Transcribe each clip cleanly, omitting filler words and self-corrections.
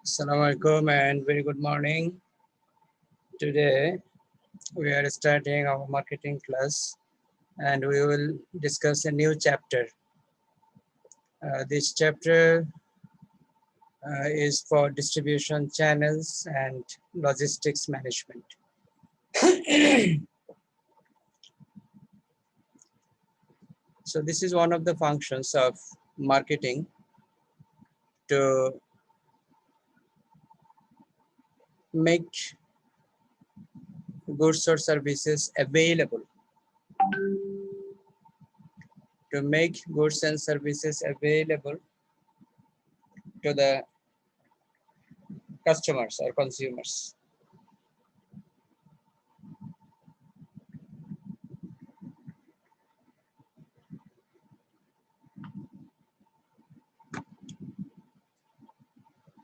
Assalamu alaikum and very good morning. Today we are starting our marketing class and we will discuss a new chapter. This chapter is for distribution channels and logistics management. So this is one of the functions of marketing to make goods or services available, to make goods and services available to the customers or consumers.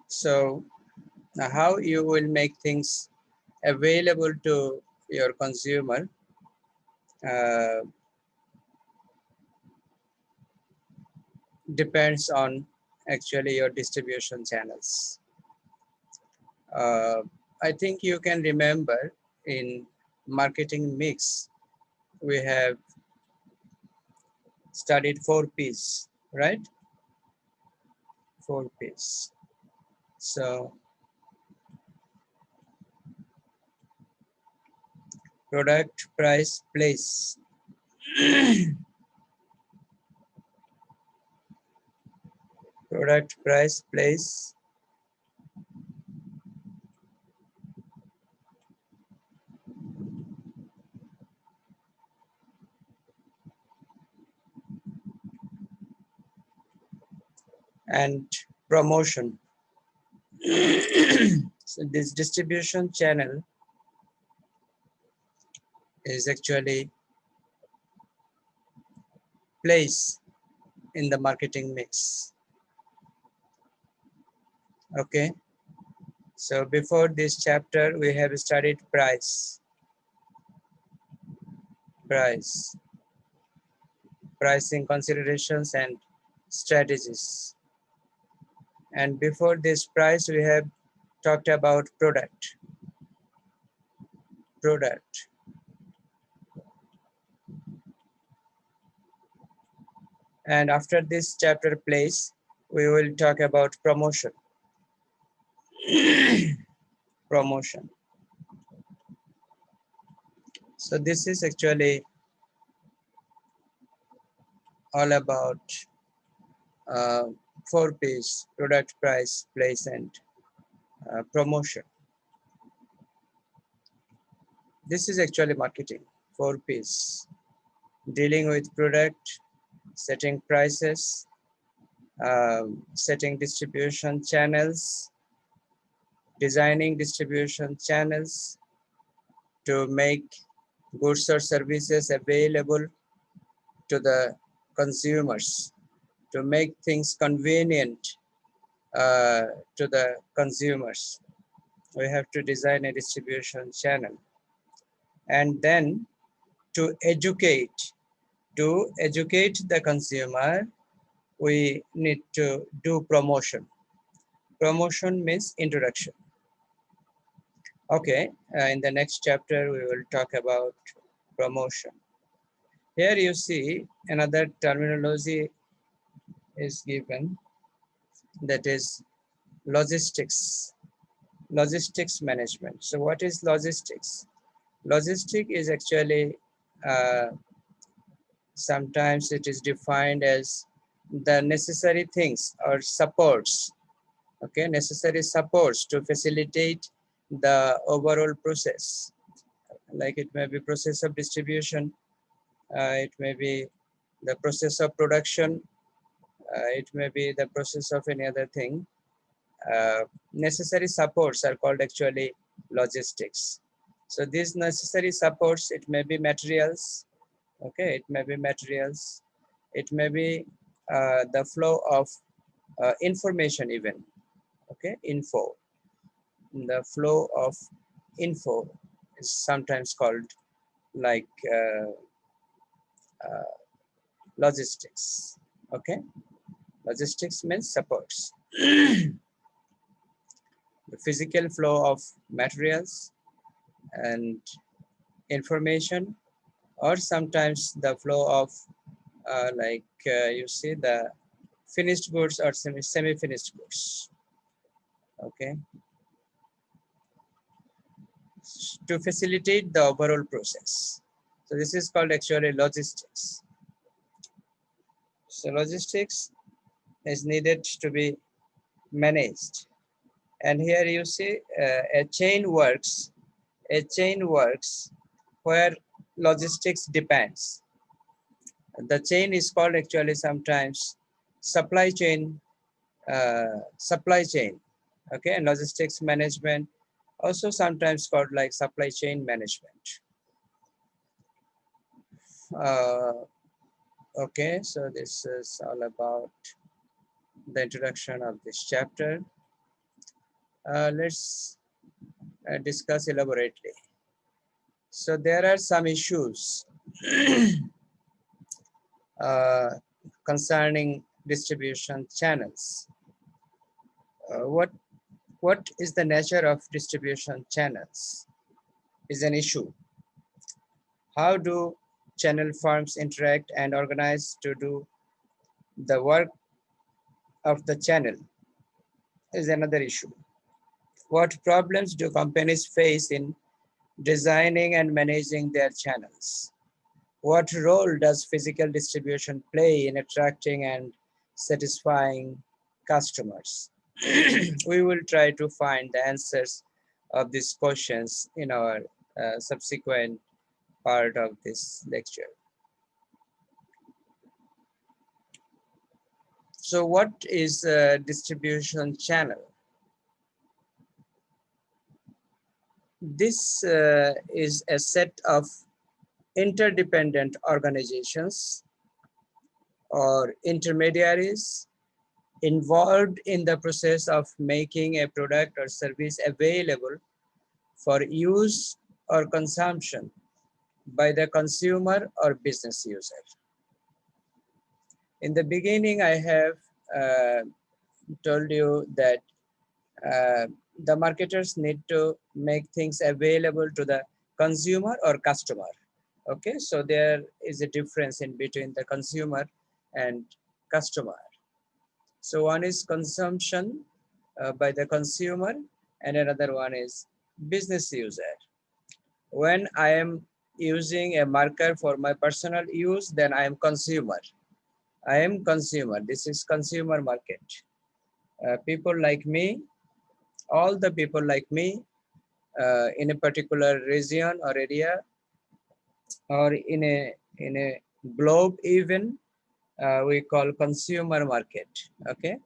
So how you will make things available to your consumer uh, depends on actually your distribution channels. I think you can remember in marketing mix, we have studied 4 P's, right? 4 P's. So product, price, place. Product, price, place, and promotion. So this distribution channel is actually place in the marketing mix. Okay, so before this chapter we have studied pricing considerations and strategies, and before this price we have talked about product, and after this chapter place we will talk about promotion. So this is actually all about 4 P's: product, price, place, and promotion. This is actually marketing. 4 P's: dealing with product, setting prices, setting distribution channels, designing distribution channels to make goods or services available to the consumers, to make things convenient to the consumers. We have to design a distribution channel, and then to educate the consumer, we need to do promotion. Promotion means introduction. Okay, in the next chapter we will talk about promotion. Here you see another terminology is given, that is logistics management. So what is logistics? Logistic is actually sometimes it is defined as the necessary things or supports, okay, necessary supports to facilitate the overall process. Like it may be process of distribution, it may be the process of production, it may be the process of any other thing. Necessary supports are called actually logistics. So these necessary supports, it may be materials, okay, it may be materials, it may be the flow of information even, okay, info. The flow of info is sometimes called like logistics, okay. Logistics means supports. the physical flow of materials and information, or sometimes the flow of you see the finished goods or semi-finished goods. Okay, to facilitate the overall process. So this is called actually logistics. So logistics is needed to be managed. And here you see a chain works where logistics depends. The chain is called actually sometimes supply chain, okay, and logistics management, also sometimes called like supply chain management. Okay, so this is all about the introduction of this chapter. Let's discuss elaborately. So there are some issues concerning distribution channels. What is the nature of distribution channels is an issue. How do channel firms interact and organize to do the work of the channel is another issue. What problems do companies face in designing and managing their channels? What role does physical distribution play in attracting and satisfying customers? We will try to find the answers of these questions in our subsequent part of this lecture. So what is a distribution channel? This is a set of interdependent organizations or intermediaries involved in the process of making a product or service available for use or consumption by the consumer or business user. In the beginning, I have told you that the marketers need to make things available to the consumer or customer. Okay, so there is a difference in between the consumer and customer. So one is consumption by the consumer and another one is business user. When I am using a marker for my personal use, then I am consumer. I am consumer. This is consumer market. People like me, all the people like me in a particular region or area or in a globe even, we call consumer market. Okay,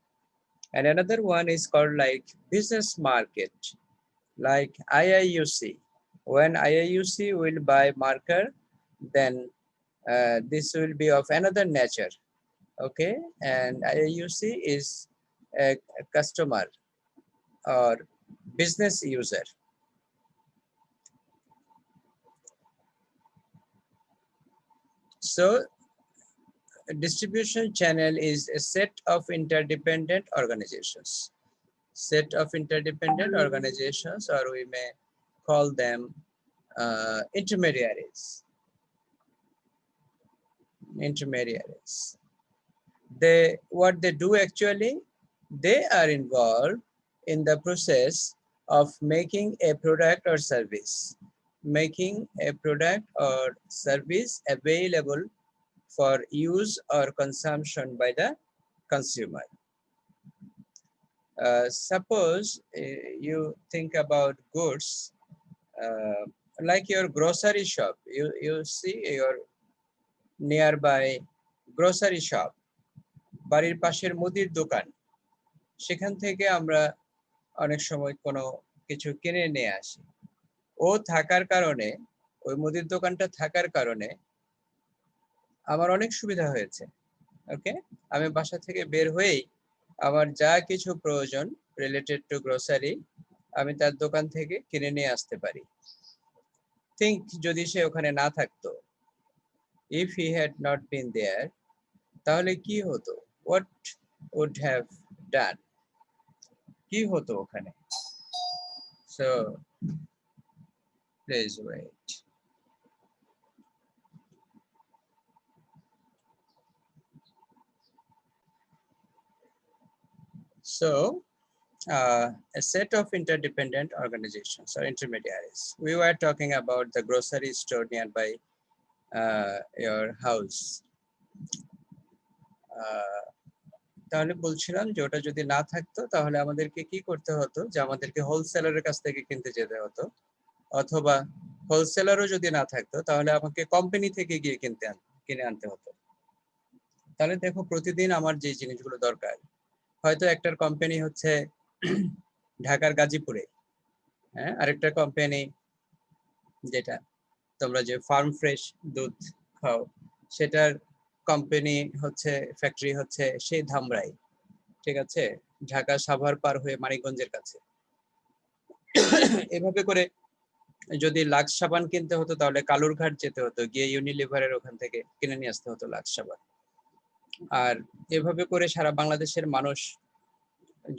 and another one is called like business market, like IIUC. When IIUC will buy marker, then this will be of another nature. Okay, and IIUC is a customer or business user. So a distribution channel is a set of interdependent organizations. Set of interdependent organizations, or we may call them intermediaries. Intermediaries. What they do actually, they are involved in the process of making a product or service, making a product or service available for use or consumption by the consumer. Suppose you think about goods like your grocery shop. You see your nearby grocery shop, বাড়ির পাশের মুদির দোকান, সেখান থেকে আমরা অনেক সময় কোনো কিছু কিনে নিয়ে আসি। ও থাকার কারণে, ওই মুদির দোকানটা থাকার কারণে আমার অনেক সুবিধা হয়েছে। ওকে, আমি বাসা থেকে বের হয়েই আমার যা কিছু প্রয়োজন রিলেটেড টু গ্রোসারি আমি তার দোকান থেকে কিনে নিয়ে আসতে পারি। থিংক যদি সে ওখানে না থাকতো, if he had not been there, তাহলে কি হতো? What would have done? কি হতো ওখানে? So please wait. So a set of interdependent organizations or intermediaries. We were talking about the grocery store nearby your house. তাহলে বলছিলাম যে ওটা যদি না থাকতো তাহলে আমাদেরকে কি করতে হতো, যে আমাদেরকে হোলসেলারের কাছ থেকে কিনতে যেতে হতো, অথবা হোলসেলারও যদি না থাকতো তাহলে আমাকে কোম্পানি থেকে গিয়ে কিনে আনতে হতো। তাহলে দেখো প্রতিদিন আমার যে জিনিসগুলো দরকার, হয়তো একটার কোম্পানি হচ্ছে ঢাকার গাজীপুরে, হ্যাঁ, আরেকটা কোম্পানি যেটা তোমরা যে ফার্ম ফ্রেশ দুধ খাও সেটার কোম্পানি হচ্ছে, ফ্যাক্টরি হচ্ছে সেই ধামরাই, ঠিক আছে, ঢাকা সাভার পার হয়ে মানিকগঞ্জের কাছে। এভাবে করে যদি লাক্স সাবান কিনতে হতো তাহলে কালুরঘাট যেতে হতো, গিয়ে ইউনিলিভারের ওখান থেকে কিনে নিয়ে আসতে হতো লাক্স সাবান। আর এভাবে করে সারা বাংলাদেশের মানুষ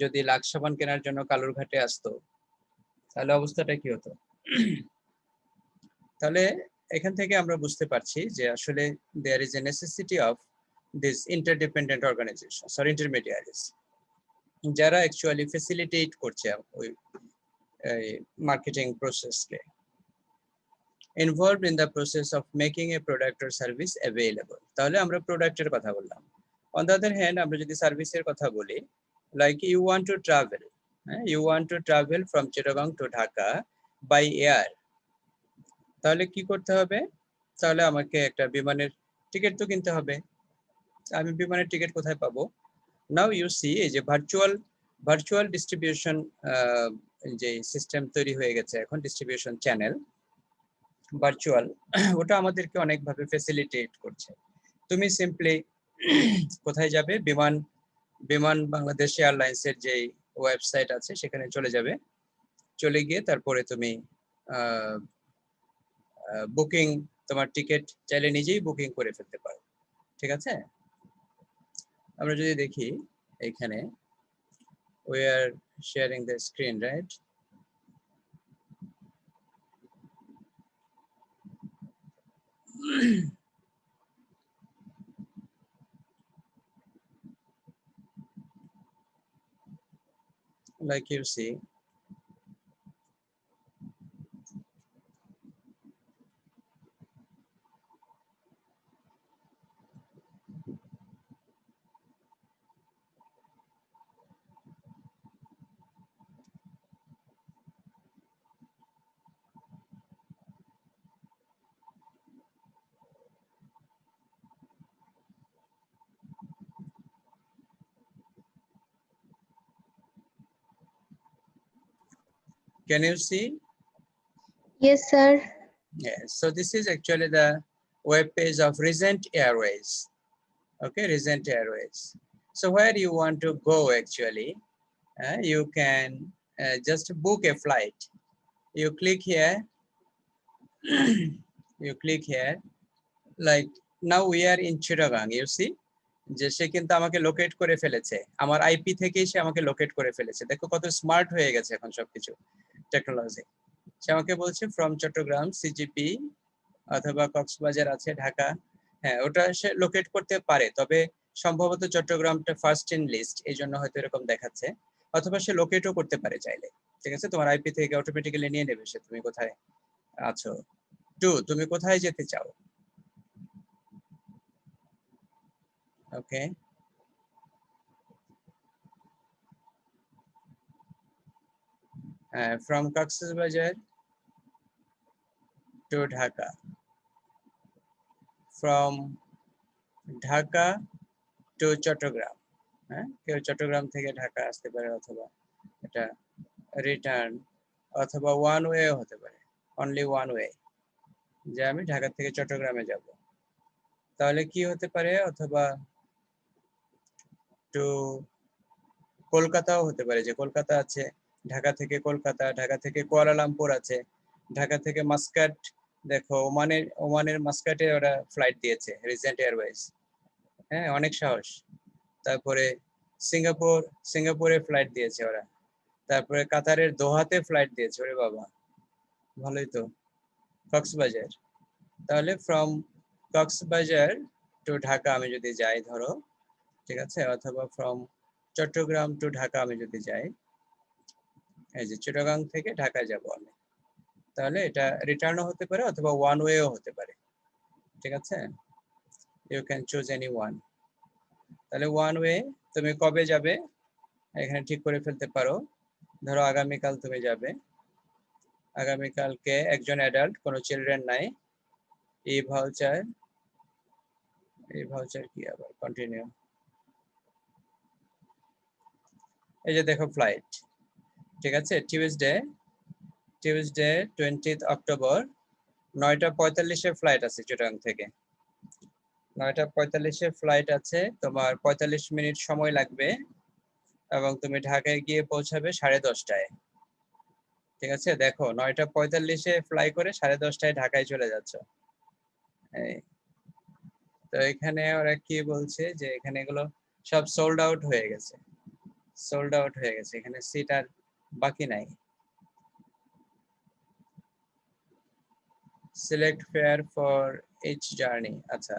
যদি লাক্স সাবান কেনার জন্য কালুরঘাটে আসতো তাহলে অবস্থাটা কি হতো? তাহলে এখান থেকে আমরা বুঝতে পারছি যে আসলে there is a necessity of this interdependent organizations or intermediaries যারা অ্যাকচুয়ালি ফ্যাসিলিটেট করছে ওই marketing প্রসেসকে, involved in the process of making a product or service available. তাহলে আমরা প্রোডাক্টের কথা বললাম। On the other hand, আমরা যদি সার্ভিসের কথা বলি, like you want to travel, you want to travel from Chittagong to Dhaka by air, তাহলে কি করতে হবে? তাহলে আমাকে একটা বিমানের টিকিট তো কিনতে হবে। আমি বিমানের টিকিট কোথায় পাবো? নাও ইউ সি, এই যে ভার্চুয়াল ডিস্ট্রিবিউশন যে সিস্টেম তৈরি হয়ে গেছে এখন, ডিস্ট্রিবিউশন চ্যানেল ভার্চুয়াল, ওটা আমাদেরকে অনেকভাবে ফ্যাসিলিটেট করছে। তুমি সিম্পলি কোথায় যাবে? বিমান বাংলাদেশ এয়ারলাইন্সের যে ওয়েবসাইট আছে সেখানে চলে যাবে, চলে গিয়ে তারপরে তুমি বুকিং, তোমার টিকিট চাইলে নিজেই বুকিং করে ফেলতে পারো, ঠিক আছে? আমরা যদি দেখি এখানে we are sharing the screen, right? Like you see, can you see? Yes, sir. Yes, so this is actually the web page of Regent Airways. Okay, Regent Airways. So where you want to go actually, you can just book a flight. You click here, you click here, like now we are in Chittagong, you see, যে সে কিন্তু আমাকে locate করে ফেলেছে, আমার IP থেকেই সে আমাকে locate করে ফেলেছে। দেখো কত স্মার্ট হয়ে গেছে এখন সবকিছু টেকনোলজি। সে আমাকে বলছে ফ্রম চট্টগ্রাম সিজিপি অথবা কক্সবাজার আছে ঢাকা, হ্যাঁ ওটা সে লোকেট করতে পারে, তবে সম্ভবত চট্টগ্রামটা ফার্স্ট ইন লিস্ট, এই জন্য হয়তো এরকম দেখাচ্ছে, অথবা সে লোকেটও করতে পারে চাইলে, ঠিক আছে? তোমার আইপি থেকে অটোমেটিক্যালি নিয়ে নেবে সে তুমি কোথায় আছো, তুমি কোথায় যেতে চাও। ওকে, from Coxsbazar to Dhaka, from Dhaka to Chattogram, হ্যাঁ কেউ চট্টগ্রাম থেকে ঢাকা আসতে পারে, অথবা এটা রিটার্ন, অথবা ওয়ান ওয়ে হতে পারে, অনলি ওয়ান ওয়ে, যে আমি ঢাকা থেকে চট্টগ্রামে যাব। তাহলে কি হতে পারে? অথবা টু কলকাতাও হতে পারে, যে কলকাতা আছে, ঢাকা থেকে কলকাতা, ঢাকা থেকে কুয়ালালামপুর আছে, ঢাকা থেকে মাস্কাট, দেখো ওমানের মাস্কাটে ওরা ফ্লাইট দিয়েছে রিজেন্ট এয়ারওয়েজ, হ্যাঁ অনেক সাহস। তারপরে সিঙ্গাপুরে ফ্লাইট দিয়েছে ওরা, তারপরে কাতারের দোহাতে ফ্লাইট দিয়েছে, ওরে বাবা ভালোই তো, কক্সবাজার। তাহলে ফ্রম কক্সবাজার টু ঢাকা আমি যদি যাই ধরো, ঠিক আছে, অথবা ফ্রম চট্টগ্রাম টু ঢাকা আমি যদি যাই, এই যে চিটাগাং থেকে ঢাকা যাব আমি, তাহলে এটা রিটার্নও হতে পারে অথবা ওয়ান ওয়েও হতে পারে, ঠিক আছে, you can choose any one. তাহলে ওয়ান ওয়ে তুমি কবে যাবে এখানে ঠিক করে ফেলতে পারো। ধরো আগামীকাল তুমি যাবে, আগামীকালকে একজন অ্যাডাল্ট, কোনো চিলড্রেন নাই। এই ভাউচার কি আবার কন্টিনিউ, এই যে দেখো ফ্লাইট, ঠিক আছে, টিউসডে 20 অক্টোবর 9:45 ফ্লাইট আছে চিটাগাং থেকে, 9:45 ফ্লাইট আছে, তোমার 45 মিনিট সময় লাগবে এবং তুমি ঢাকায় গিয়ে পৌঁছাবে 10:30টায়, ঠিক আছে। দেখো 9:45 ফ্লাই করে 10:30টায় ঢাকায় চলে যাচ্ছ। তো এখানে ওরা কি বলছে যে এখানে এগুলো সব সোল্ড আউট হয়ে গেছে, এখানে সিট আর বাকি নাই। Select fare for each journey, আচ্ছা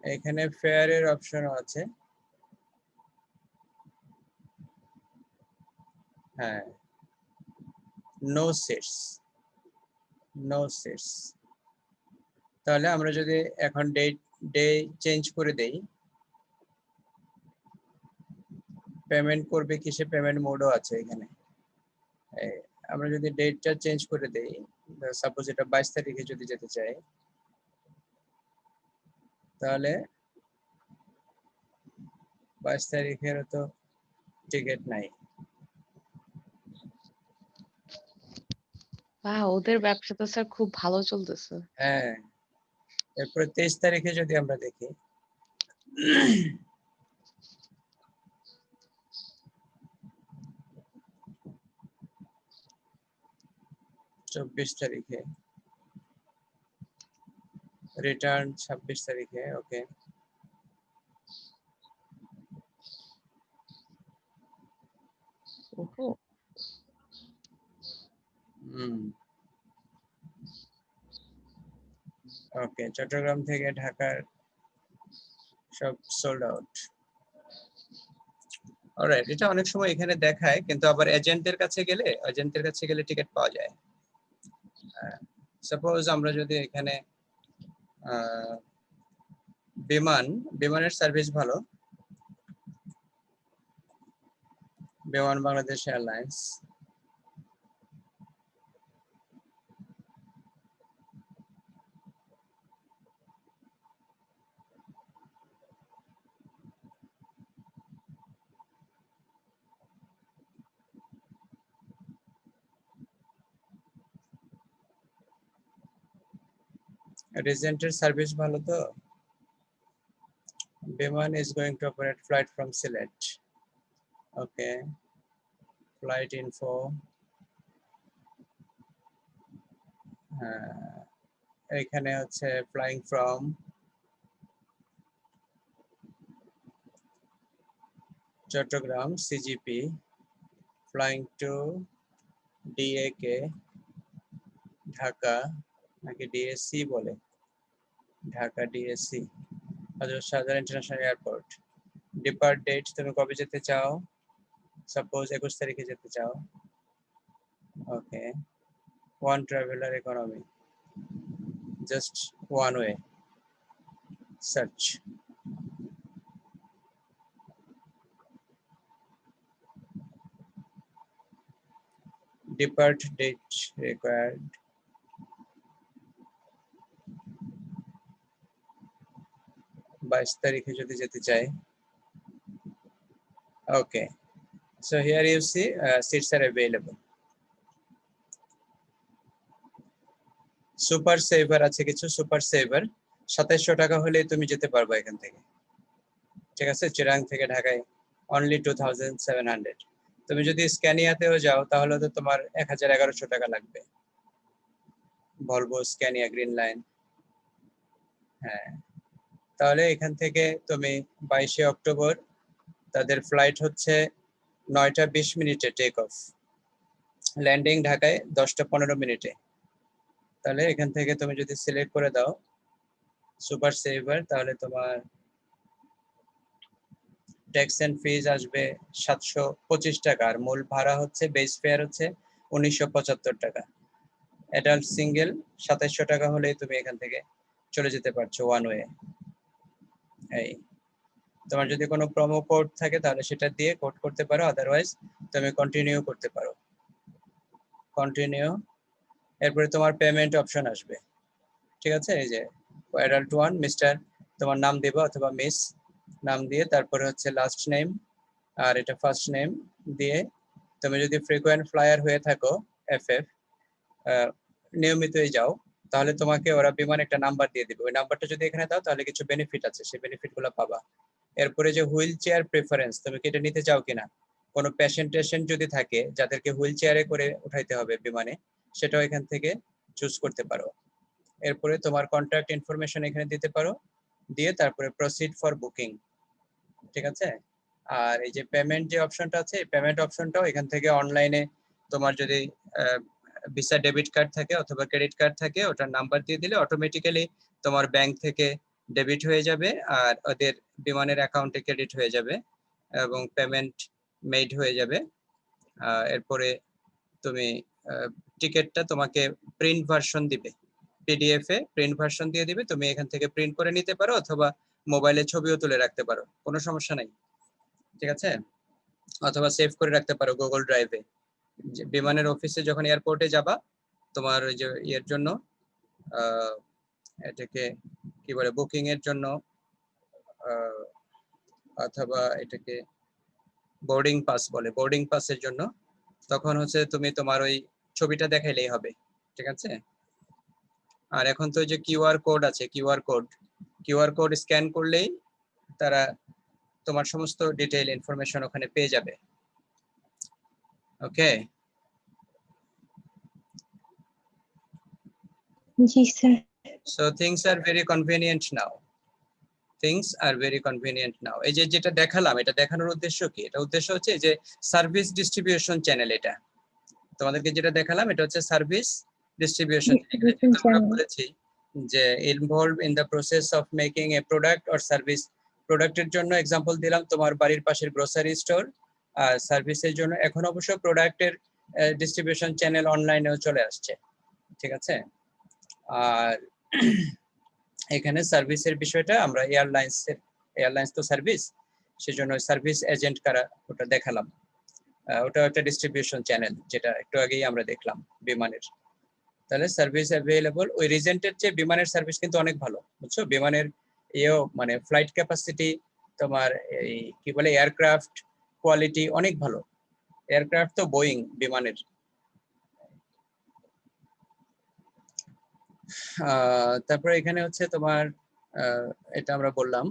এখানে ফেয়ারের অপশনও আছে, হ্যাঁ, নো সিটস। তাহলে আমরা যদি এখন ডে চেঞ্জ করে দেই, পেমেন্ট করবে কিসে, পেমেন্ট মোডও আছে এখানে। আমরা যদি ডেটটা চেঞ্জ করে দেই, সাপোজ এটা 22 তারিখে যদি যেতে চাই, তাহলে 22 তারিখের তো টিকিট নাই। ওদের ব্যবসা তো স্যার খুব ভালো চলতেছে। হ্যাঁ, এরপরে 23 তারিখে যদি আমরা দেখি, 24 তারিখে রিটার্ন, 26 তারিখে, ওকে। ওকে, চট্টগ্রাম থেকে ঢাকার সব সোল্ড আউট। অলরাইট, এটা অনেক সময় এখানে দেখায়, কিন্তু আবার এজেন্টের কাছে গেলে টিকিট পাওয়া যায়। সাপোজ আমরা যদি এখানে বিমানের সার্ভিস ভালো, বিমান বাংলাদেশ এয়ারলাইন্স, রিজেন্টের সার্ভিস ভালো তো। বিমান is going to operate flight from Sylhet, okay, flight info, এখানে হচ্ছে flying from Chittagong CGP, flying to DAK Dhaka, নাকি DSC বলে, Dhaka DSC, Hazrat Shahjalal international airport. Depart date, তুমি কবে যেতে চাও, সাপোজ 21 তারিখে যেতে চাও, okay. One traveller economy, just one way, search. Depart date required, 22 তারিখে যদি যেতে চাই, okay. So here you see seats are available. Super saver আছে কিছু, সুপার সেভার 2700 টাকা হলে তুমি যেতে পারবে এখান থেকে, ঠিক আছে, চিরাং থেকে ঢাকায় অনলি 2700। তুমি যদি স্ক্যানিয়াতেও যাও তাহলে তো তোমার 1100 টাকা লাগবে, ভলভো স্ক্যানিয়া গ্রিন লাইন। হ্যাঁ, তাহলে এখান থেকে তুমি 22শে অক্টোবর তাদের ফ্লাইট হচ্ছে 9টা 20 মিনিটে টেক অফ, ল্যান্ডিং ঢাকায় 10টা 15 মিনিটে। তাহলে এখান থেকে তুমি যদি সিলেক্ট করে দাও সুপার সেভার, তাহলে তোমার ট্যাক্স এন্ড ফিজ আসবে 725 টাকা, আর মূল ভাড়া হচ্ছে বেস ফেয়ার হচ্ছে 1975 টাকা। অ্যাডাল্ট সিঙ্গেল 2700 টাকা হলেই তুমি এখান থেকে চলে যেতে পারছো ওয়ান ওয়ে। এই তোমার যদি কোনো প্রোমো কোড থাকে তাহলে সেটা দিয়ে কোড করতে পারো, আদারওয়াইজ তুমি কন্টিনিউ করতে পারো। কন্টিনিউ, এরপরে তোমার পেমেন্ট অপশন আসবে, ঠিক আছে? এই যে অ্যাডাল্ট ওয়ান, মিস্টার তোমার নাম দিবা অথবা মিস নাম দিয়ে তারপরে হচ্ছে লাস্ট নেম আর এটা ফার্স্ট নেম দিয়ে, তুমি যদি ফ্রিকোয়েন্ট ফ্লায়ার হয়ে থাকো এফএফ নিয়মিতই যাও, তাহলে তোমাকে ওরা বিমান একটা নাম্বার দিয়ে দিবে। ওই নাম্বারটা যদি এখানে দাও তাহলে কিছু বেনিফিট আছে, সেই বেনিফিট গুলো পাবা। এরপরে যে হুইল চেয়ার প্রেফারেন্স, তুমি কি এটা নিতে চাও কিনা, কোনো পেশেন্ট যদি থাকে যাদেরকে হুইল চেয়ারে করে উঠাইতে হবে বিমানে, সেটাও এখান থেকে চুজ করতে পারো। এরপরে তোমার কন্ট্যাক্ট ইনফরমেশন এখানে দিতে পারো, দিয়ে তারপরে প্রসিড ফর বুকিং, ঠিক আছে? আর এই যে পেমেন্ট যে অপশনটা আছে, এই পেমেন্ট অপশনটাও এখান থেকে অনলাইনে তোমার যদি ভিসা ডেবিট কার্ড থাকে অথবা ক্রেডিট কার্ড থাকে, ওটার নাম্বার দিয়ে দিলে অটোমেটিক্যালি তোমার ব্যাংক থেকে ডেবিট হয়ে যাবে আর ওদের বিমানের অ্যাকাউন্টে ক্রেডিট হয়ে যাবে এবং পেমেন্ট মেড হয়ে যাবে। এরপরে তুমি টিকিটটা তোমাকে প্রিন্ট ভার্সন দিবে, পিডিএফ এ প্রিন্ট ভার্সন দিয়ে দিবে, তুমি এখান থেকে প্রিন্ট করে নিতে পারো অথবা মোবাইলে ছবিও তুলে রাখতে পারো, কোনো সমস্যা নাই, ঠিক আছে? অথবা সেভ করে রাখতে পারো গুগল ড্রাইভে। বিমানের অফিসে যখন এয়ারপোর্টে যাবা, তোমার ওই যে এর জন্য এটাকে কি বলে, বুকিং এর জন্য অথবা এটাকে বোর্ডিং পাস বলে, বোর্ডিং পাসের জন্য তখন হচ্ছে তুমি তোমার ওই ছবিটা দেখাইলেই হবে, ঠিক আছে? আর এখন তো যে কিউআর কোড আছে, কিউআর কোড স্ক্যান করলেই তারা তোমার সমস্ত ডিটেইল ইনফরমেশন ওখানে পেয়ে যাবে। ওকে, জি sir. so things are very convenient now, things are very convenient now। এই যে যেটা দেখালাম, এটা দেখানোর উদ্দেশ্য কি? এটা উদ্দেশ্য হচ্ছে যে সার্ভিস ডিস্ট্রিবিউশন চ্যানেল। এটা তোমাদেরকে যেটা দেখালাম এটা হচ্ছে সার্ভিস ডিস্ট্রিবিউশন। Distribution আমরা channel. বলেছি যে involve in the process of making A product or service. প্রোডাক্টের জন্য এক্সাম্পল দিলাম তোমার বাড়ির পাশের গ্রোসারি স্টোর, আর সার্ভিসের জন্য এখন অবশ্য প্রোডাক্টের ডিস্ট্রিবিউশন চ্যানেল অনলাইনেও চলে আসছে, ঠিক আছে? আর এখানে সার্ভিসের বিষয়টা আমরা এয়ারলাইন্স তো সার্ভিস, সেজন্য সার্ভিস এজেন্ট কারা ওটা দেখালাম। ওটা একটা ডিস্ট্রিবিউশন চ্যানেল, যেটা একটু আগেই আমরা দেখলাম বিমানের। তাহলে সার্ভিস অ্যাভেলেবল, ওই রিজেন্টের চেয়ে বিমানের সার্ভিস কিন্তু অনেক ভালো, বুঝছো? বিমানের এও মানে ফ্লাইট ক্যাপাসিটি, তোমার এই কি বলে এয়ারক্রাফট কোয়ালিটি অনেক ভালো। এয়ারক্রাফট তো বোয়িং, বিমানের। তারপরে এখানে হচ্ছে তোমার এটা আমরা বললাম,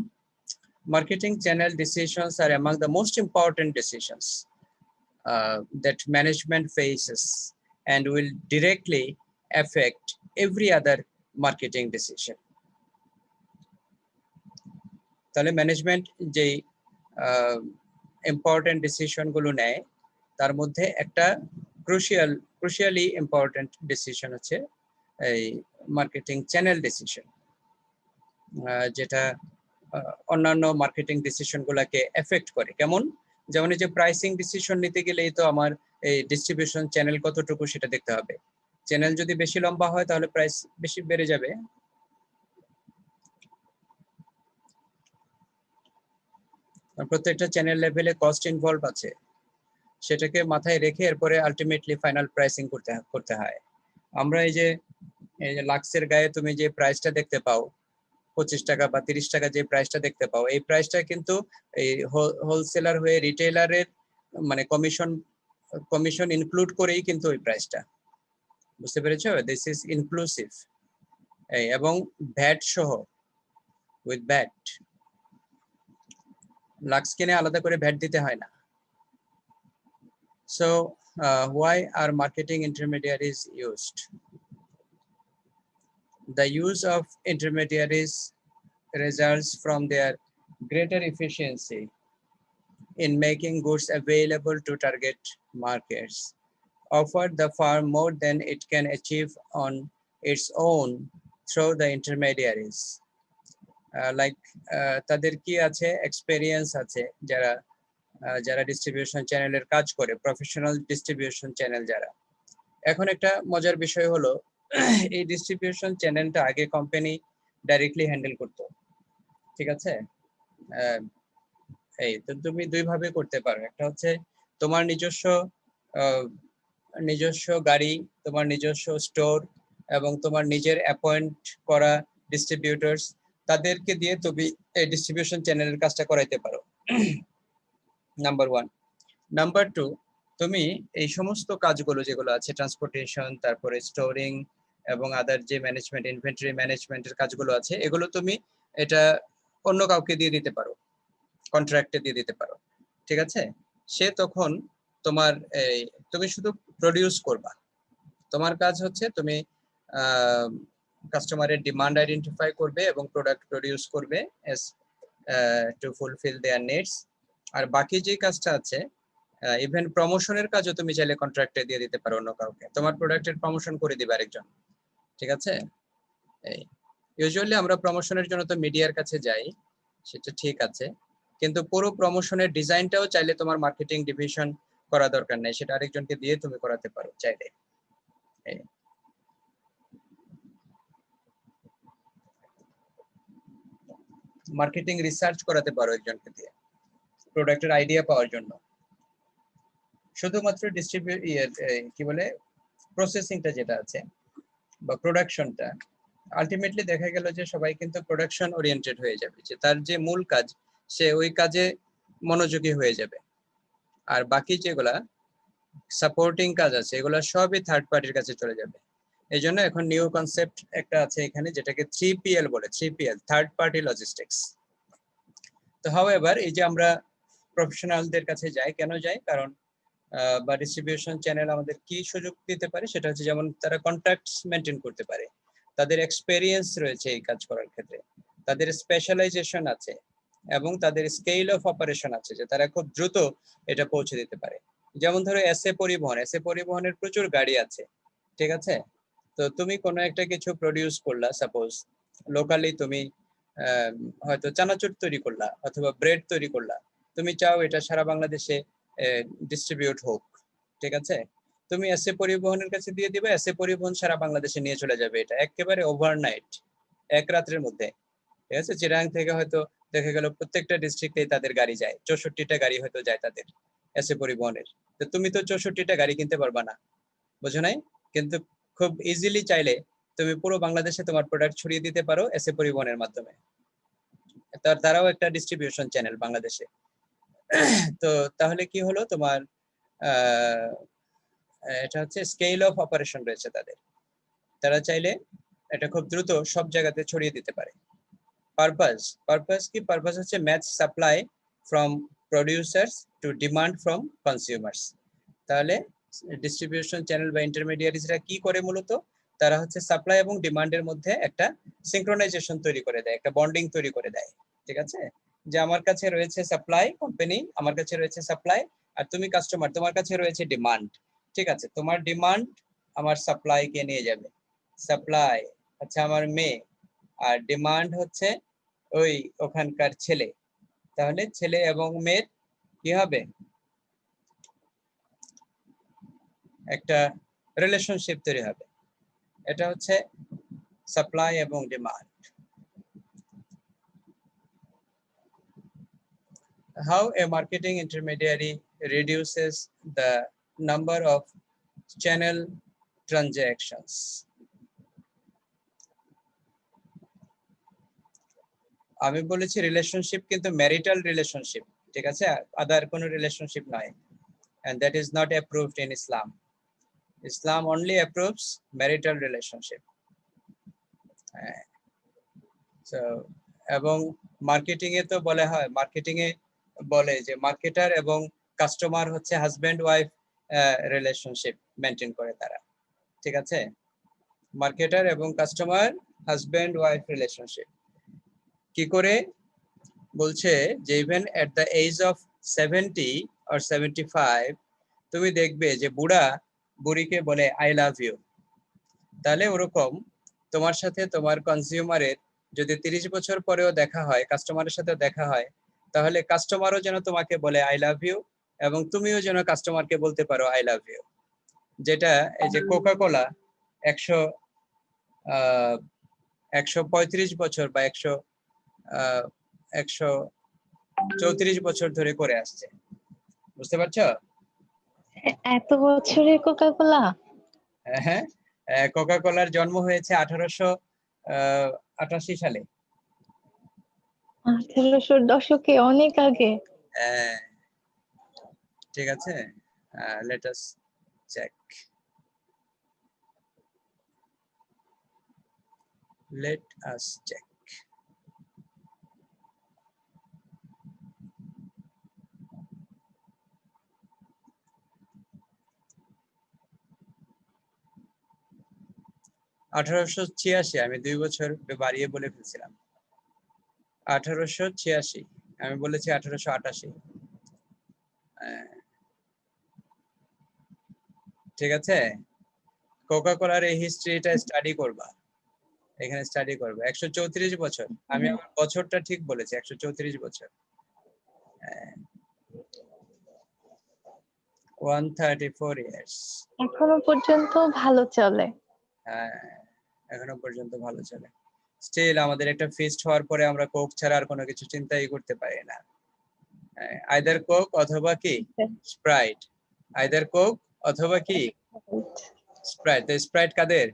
marketing channel decisions are among the most important decisions that management faces and will directly affect every other marketing decision. তাহলে ম্যানেজমেন্ট যেই ইম্পর্টেন্ট ডিসিশন গুলো নেয় তার মধ্যে একটা ক্রুশিয়ালি ইম্পর্টেন্ট ডিসিশন হচ্ছে এই মার্কেটিং চ্যানেল ডিসিশন, যেটা অন্যান্য মার্কেটিং ডিসিশন গুলাকে এফেক্ট করে। কেমন? যেমন এই যে প্রাইসিং ডিসিশন নিতে গেলেই তো আমার এই ডিস্ট্রিবিউশন চ্যানেল কতটুকু সেটা দেখতে হবে। চ্যানেল যদি বেশি লম্বা হয় তাহলে প্রাইস বেশি বেড়ে যাবে। প্রত্যেকটা চ্যানেল লেভেলে কস্ট ইনভলভ আছে, সেটাকে মাথায় রেখে এরপরে আলটিমেটলি ফাইনাল প্রাইসিং করতে হয়। আমরা এই যে লাক্সের গায়ে তুমি যে প্রাইসটা দেখতে পাও 25 টাকা বা 30 টাকা, যে প্রাইসটা দেখতে পাও, এই প্রাইসটা কিন্তু এই হোলসেলার হয়ে রিটেইলারের মানে কমিশন ইনক্লুড করেই কিন্তু ওই প্রাইসটা, বুঝতে পেরেছো? দিস ইজ ইনক্লুসিভ, এবং ভ্যাট সহ, উইথ ভ্যাট। লাক্স কিনে আলাদা করে ভ্যাট দিতে হয় না। So why are marketing intermediaries used? The use of intermediaries results from their greater efficiency in making goods available to target markets, offer the farm more than it can achieve on its own through the intermediaries. Like তাদের কি আছে experience আছে যারা যারা distribution চ্যানেলের কাজ করে professional distribution channel যারা। এখন একটা মজার বিষয় হলো এই ডিস্ট্রিবিউশন চ্যানেলটা আগে কোম্পানি ডাইরেক্টলি হ্যান্ডেল করতো, ঠিক আছে? এই তো তুমি দুই ভাবে করতে পারো, একটা হচ্ছে তোমার নিজস্ব গাড়ি, তোমার নিজস্ব স্টোর এবং তোমার নিজের অ্যাপয়েন্ট করা ডিস্ট্রিবিউটরস, তাদেরকে দিয়ে তুমি এই ডিস্ট্রিবিউশন চ্যানেলের কাজটা করাইতে পারো, নাম্বার ওয়ান। নাম্বার টু, তুমি এই সমস্ত কাজগুলো যেগুলো আছে ট্রান্সপোর্টেশন, তারপরে স্টোরিং এবং আদার যে ম্যানেজমেন্ট ইনভেন্টরি ম্যানেজমেন্টের কাজগুলো আছে, এগুলো তুমি এটা অন্য কাউকে দিয়ে দিতে পারো, কন্ট্রাক্টে দিয়ে দিতে পারো, ঠিক আছে? সে তখন তোমার তুমি শুধু প্রডিউস করবা, তোমার কাজ হচ্ছে তুমি কাস্টমারের ডিমান্ড আইডেন্টিফাই করবে এবং প্রোডাক্ট প্রডিউস করবে as to fulfil their needs. আর বাকি যে কাজটা আছে ইভেন প্রমোশনের কাজও তুমি চাইলে কন্ট্রাক্টে দিয়ে দিতে পারো অন্য কাউকে, তোমার প্রোডাক্টের প্রমোশন করে দিবে আরেকজন, ঠিক আছে? এই ইউজুয়ালি আমরা প্রমোশনের জন্য তো মিডিয়ার কাছে যাই, সেটা ঠিক আছে, কিন্তু পুরো প্রমোশনের ডিজাইনটাও চাইলে তোমার মার্কেটিং ডিভিশন করা দরকার নেই, সেটা আরেকজনকে দিয়ে তুমি করাতে পারো চাইলে। মার্কেটিং রিসার্চ করাতে পারো একজনকে দিয়ে প্রোডাক্টের আইডিয়া পাওয়ার জন্য। শুধুমাত্র কি বলে প্রসেসিংটা যেটা আছে বা প্রোডাকশনটা, আলটিমেটলি দেখা গেল যে সবাই কিন্তু প্রোডাকশন ওরিয়েন্টেড হয়ে যাবে, যে তার যে মূল কাজ সে ওই কাজে মনোযোগী হয়ে যাবে, আর বাকি যেগুলা সাপোর্টিং কাজ আছে এগুলো সবই থার্ড পার্টির কাছে চলে যাবে। এই জন্য এখন নিউ কনসেপ্ট একটা আছে এখানে যেটাকে 3PL বলে, 3PL, থার্ড পার্টি লজিস্টিক্স। তো হাউএভার এই যে আমরা প্রফেশনালদের কাছে যাই, কেন যাই? কারণ বা ডিস্ট্রিবিউশন চ্যানেল আমাদের কি সুযোগ দিতে পারে, সেটা হচ্ছে যেমন তারা কন্ট্যাক্টস মেনটেন করতে পারে, তাদের এক্সপেরিয়েন্স রয়েছে এই কাজ করার ক্ষেত্রে, তাদের স্পেশালাইজেশন আছে এবং তাদের স্কেল অফ অপারেশন আছে, যে তারা খুব দ্রুত এটা পৌঁছে দিতে পারে। যেমন ধরো এসএ পরিবহনের প্রচুর গাড়ি আছে, ঠিক আছে? তো তুমি কোনো একটা কিছু প্রডিউস করলা, সাপোজ লোকালি তুমি হয়তো চানাচুর তৈরি করলা অথবা ব্রেড তৈরি করলা, তুমি চাও এটা সারা বাংলাদেশে ডিস্ট্রিবিউট হোক, ঠিক আছে? তুমি এসএ পরিবহনের কাছে দিয়ে দিবে, এসএ পরিবহন সারা বাংলাদেশে নিয়ে চলে যাবে, এটা একেবারে ওভারনাইট, এক রাতের মধ্যে, ঠিক আছে? চিরাং থেকে হয়তো দেখা গেল প্রত্যেকটা ডিস্ট্রিক্টে তাদের গাড়ি যায়, 64টা গাড়ি হয়তো যায় তাদের এসএ পরিবহনের। তো তুমি তো 64টা গাড়ি কিনতে পারবা না, বুঝো নাই? কিন্তু খুব ইজিলি চাইলে তুমি পুরো বাংলাদেশে তোমার প্রোডাক্ট ছড়িয়ে দিতে পারো এসএ পরিবহনের মাধ্যমে, তারাও একটা ডিস্ট্রিবিউশন চ্যানেল বাংলাদেশে। তো তাহলে কি হলো তোমার, এটা হচ্ছে স্কেল অফ অপারেশন রয়েছে তাদের, তারা চাইলে এটা খুব দ্রুত সব জায়গাতে ছড়িয়ে দিতে পারে। পারপাস কি? পারপাস হচ্ছে match supply from producers two demand from consumers. তাহলে ডিস্ট্রিবিউশন চ্যানেল বা ইন্টারমিডিয়ারিজরা কি করে? মূলত তারা হচ্ছে সাপ্লাই এবং ডিমান্ডের মধ্যে একটা সিঙ্ক্রোনাইজেশন তৈরি করে দেয়, একটা বন্ডিং তৈরি করে দেয়, ঠিক আছে? যে আমার কাছে রয়েছে সাপ্লাই কোম্পানি, আমার কাছে রয়েছে সাপ্লাই, আর তুমি কাস্টমার, তোমার কাছে রয়েছে ডিমান্ড, ঠিক আছে? তোমার ডিমান্ড আমার সাপ্লাইকে নিয়ে যাবে, সাপ্লাই হচ্ছে আমার মেয়ে আর ডিমান্ড হচ্ছে ওই ওখানকার ছেলে, তাহলে ছেলে এবং মেয়ের কি হবে? একটা রিলেশনশিপ তৈরি হবে, এটা হচ্ছে সাপ্লাই এবং demand. How a marketing intermediary reduces the number of channel transactions. আমি বলেছি রিলেশনশিপ, কিন্তু ম্যারিটাল রিলেশনশিপ, ঠিক আছে? আদার কোনো রিলেশনশিপ নয়, and that is not approved in Islam. Islam only approves marital relationship. So এবং মার্কেটিং এ তো বলে হয়, মার্কেটিং এ বলে যে মার্কেটার এবং কাস্টমার হচ্ছে হাজব্যান্ড ওয়াইফ রিলেশনশিপ মেনটেন করে তারা, ঠিক আছে? মার্কেটার এবং কাস্টমার হাজব্যান্ড ওয়াইফ রিলেশনশিপ কি করে বলছে যে even at the age of 70 or 75 তুমি দেখবে যে বুড়া বুড়িকে বলে আই লাভ ইউ। তাহলে ওরকম তোমার সাথে তোমার কনজিউমারের যদি 30 বছর পরেও দেখা হয়, কাস্টমারের সাথে দেখা হয়, তাহলে কাস্টমারও যেন তোমাকে বলে আই লাভ ইউ এবং তুমিও যেন কাস্টমারকে বলতে পারো আই লাভ ইউ। যেটা এই যে কোকা কোলা 135 বছর বা 134 বছর ধরে করে আসছে, বুঝতে পারছো? এত বছরের কোকা কোলা? হ্যাঁ, কোকা কোলার জন্ম হয়েছে 1888 সালে। 1800 দশকে, অনেক আগে। হ্যাঁ, ঠিক আছে, let us check, let us check. আঠারোশো ছিয়াশি, আমি 2 বছর বাড়িয়ে বলে ফেলছিলাম। 1886, আমি বলেছি 1888। ঠিক আছে, কোকা কোলার এই হিস্ট্রিটা স্টাডি করবা, এখানে স্টাডি করবে। 134 বছর, আমি আমার বছরটা ঠিক বলেছি, 134 বছর। 134 years। এখনো পর্যন্ত ভালো চলে। হ্যাঁ, এখনো পর্যন্ত ভালো চলে। স্টিল আমাদের একটা ফিস্ট হওয়ার পরে আমরা কোক ছাড়া আর কোনো কিছু চিন্তাই করতে পারি না। আইদার কোক অথবা কি স্প্রাইট, আইদার কোক অথবা কি স্প্রাইট। তো স্প্রাইট কাদের?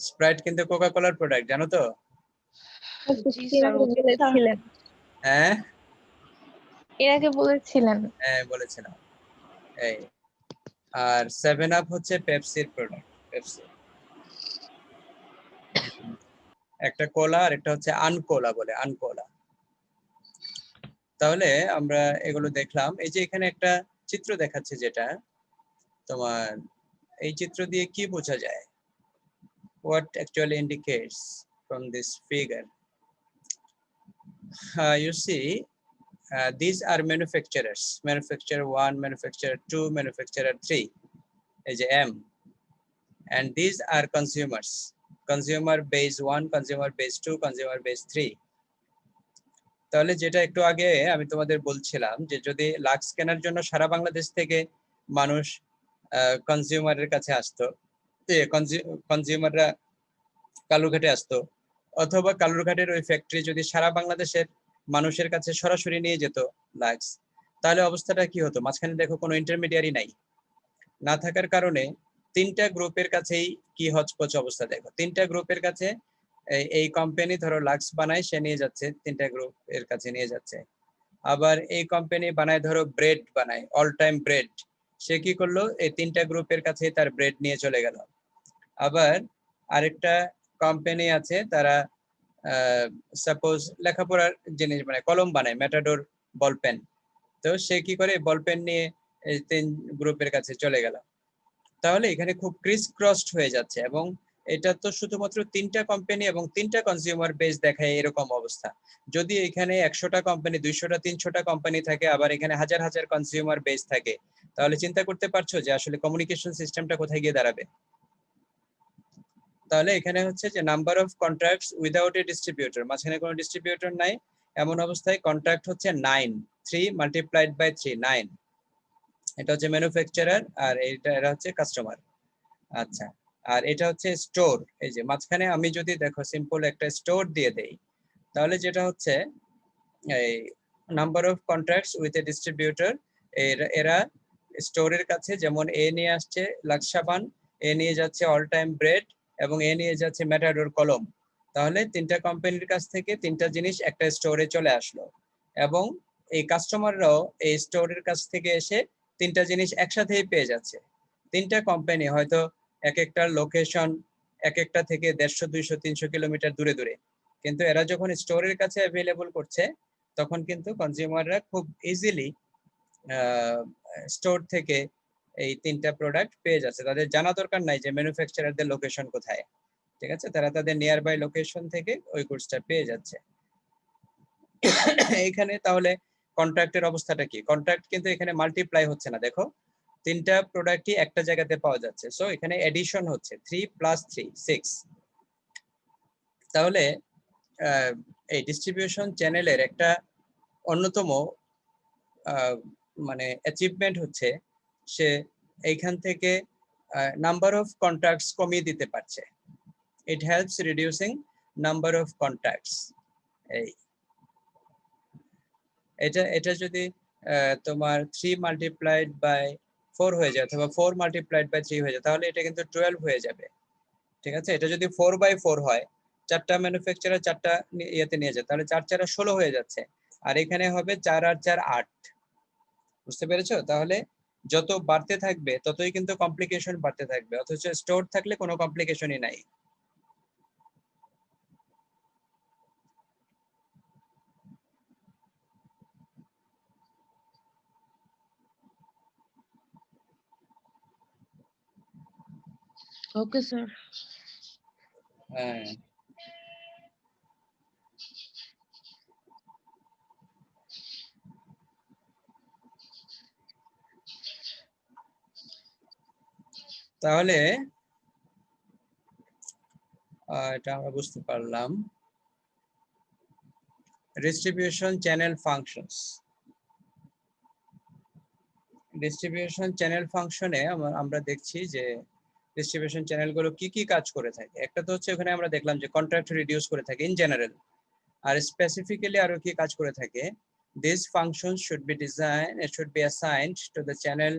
স্প্রাইট কিন্তু কোকা কোলার প্রোডাক্ট, জানো তো? জি স্যার, বলেছিলেন, হ্যাঁ এর আগে বলেছিলেন। হ্যাঁ বলেছিলাম। এই আর 7 আপ হচ্ছে পেপসির প্রোডাক্ট, পেপসি। একটা কোলা আর একটা হচ্ছে আনকোলা বলে, আনকোলা। তাহলে আমরা এগুলো দেখলাম। এই যে এখানে একটা চিত্র দেখাচ্ছে, যেটা তোমার এই চিত্র দিয়ে কি বোঝা যায়? What actually indicates from this figure? You see, these are manufacturers. Manufacturer 1, manufacturer 2, manufacturer 3. Is M. And these are consumers. Consumer base 1, consumer base 2, consumer base 3. তাহলে যেটা একটু আগে আমি তোমাদের বলছিলাম যে যদি লাক্স কেনার জন্য সারা বাংলাদেশ থেকে মানুষ কনজিউমারের কাছে আসতো, কনজিউমাররা কালুরঘাটে আসতো, অথবা কালুরঘাটের ওই ফ্যাক্টরি যদি সারা বাংলাদেশের মানুষের কাছে সরাসরি নিয়ে যেত লাক্স, তাহলে অবস্থাটা কি হতো? মাঝখানে দেখো কোনো ইন্টারমিডিয়ারি নাই, না থাকার কারণে তিনটা গ্রুপের কাছেই কি হচপচ অবস্থা। দেখো তিনটা গ্রুপের কাছে এই কোম্পানি ধরো লাক্স বানায়, সে নিয়ে যাচ্ছে, তিনটা গ্রুপ এর কাছে নিয়ে যাচ্ছে। আবার এই কোম্পানি বানায় ধরো ব্রেড বানায়, অল টাইম ব্রেড, সে কি করলো? এই তিনটা গ্রুপের কাছে তার ব্রেড নিয়ে চলে গেল। আবার আরেকটা কোম্পানি আছে, তারা সাপোজ লেখাপড়ার জিনিস বানায়, কলম বানায়, ম্যাটাডোর বল পেন, তো সে কি করে? বল পেন নিয়ে এই তিন গ্রুপের কাছে চলে গেল। তাহলে এখানে খুব ক্রিস ক্রসড হয়ে যাচ্ছে, এবং এটা তো শুধুমাত্র তিনটা কোম্পানি এবং তিনটা কনজিউমার বেস দেখায় এরকম অবস্থা। যদি এখানে 100টা কোম্পানি, 200টা, 300টা কোম্পানি থাকে, আবার এখানে হাজার হাজার কনজিউমার বেস থাকে, তাহলে চিন্তা করতে পারছো যে আসলে কমিউনিকেশন সিস্টেমটা কোথায় গিয়ে দাঁড়াবে? তাহলে এখানে হচ্ছে যে number of contracts without a distributor, মাঝখানে কোনো ডিস্ট্রিবিউটর নাই, এমন অবস্থায় কন্ট্রাক্ট হচ্ছে 9, 3 মাল্টিপ্লাইড বাই 3, 9। এটা হচ্ছে ম্যানুফ্যাকচারার, আর এরা হচ্ছে কাস্টমার। আচ্ছা, আর এটা হচ্ছে স্টোর। এই যে মাঝখানে আমি যদি দেখো সিম্পল একটা স্টোর দিয়ে দেই, তাহলে যেটা হচ্ছে এই number of contracts with a distributor, এরা স্টোরের কাছে যেমন এ নিয়ে আসছে লাক্স সাবান, এ নিয়ে যাচ্ছে অল টাইম ব্রেড, এবং এ নিয়ে যাচ্ছে ম্যাটাডোর কলম। তাহলে তিনটা কোম্পানির কাছ থেকে তিনটা জিনিস একটা স্টোরে চলে আসলো, এবং এই কাস্টমাররাও এই স্টোরের কাছ থেকে এসে তিনটা জিনিস একসাথেই পেয়ে যাচ্ছে। তিনটা কোম্পানি হয়তো এক একটা লোকেশন এক একটা থেকে 150, 200, 300 কিলোমিটার দূরে দূরে, কিন্তু এরা যখন স্টোরের কাছে অ্যাভেলেবল করছে, তখন কিন্তু কনজিউমাররা খুব ইজিলি স্টোর থেকে এই 3টা প্রোডাক্ট পেয়ে যাচ্ছে, তাদের জানা দরকার নাই যে ম্যানুফ্যাকচারারদের লোকেশন কোথায়, ঠিক আছে, তারা তাদের নিয়ার বাই লোকেশন থেকে ওই গুডসটা পেয়ে যাচ্ছে। এইখানে তাহলে কন্ট্রাক্টের অবস্থাটা কি? কন্ট্রাক্ট কিন্তু এখানে মাল্টিপ্লাই হচ্ছে না, দেখো 3টা প্রোডাক্টই একটা জায়গাতে পাওয়া যাচ্ছে, সো এখানে এডিশন হচ্ছে 3 + 3 6। তাহলে এই ডিস্ট্রিবিউশন চ্যানেলের একটা অন্যতম মানে অ্যাচিভমেন্ট হচ্ছে সে এইখান থেকে নাম্বার অফ কন্ট্রাক্টস কমিয়ে দিতে পারছে। It helps reducing number of contracts. এই এটা যদি তোমার 3 × 4 হয়ে যায় অথবা 4 × 3 হয়ে যায়, তাহলে এটা কিন্তু 12 হয়ে যাবে, ঠিক আছে। এটা যদি 4/4 হয়, 4টা ম্যানুফ্যাকচারার 4টা ইয়েতে নিয়ে যায়, তাহলে 4 × 4 = 16 হয়ে যাচ্ছে, আর এখানে হবে 4 আর 4 8। বুঝতে পেরেছো? তাহলে যত বাড়তে থাকবে ততই কিন্তু কমপ্লিকেশন বাড়তে থাকবে, অথচ স্টোর থাকলে কোনো কমপ্লিকেশনই নাই। Okay, sir. হ্যাঁ, তাহলে এটা আমরা বুঝতে পারলাম distribution channel functions. Distribution channel ফাংশনে আমরা দেখছি যে ডিস্ট্রিবিউশন চ্যানেলগুলো কি কি কাজ করে থাকে। একটা তো হচ্ছে ওখানে আমরা দেখলাম যে কন্ট্রাক্ট রিডিউস করে থাকে ইন জেনারেল, আর স্পেসিফিক্যালি আরো কি কাজ করে থাকে, this function should be design, it should be assigned to the channel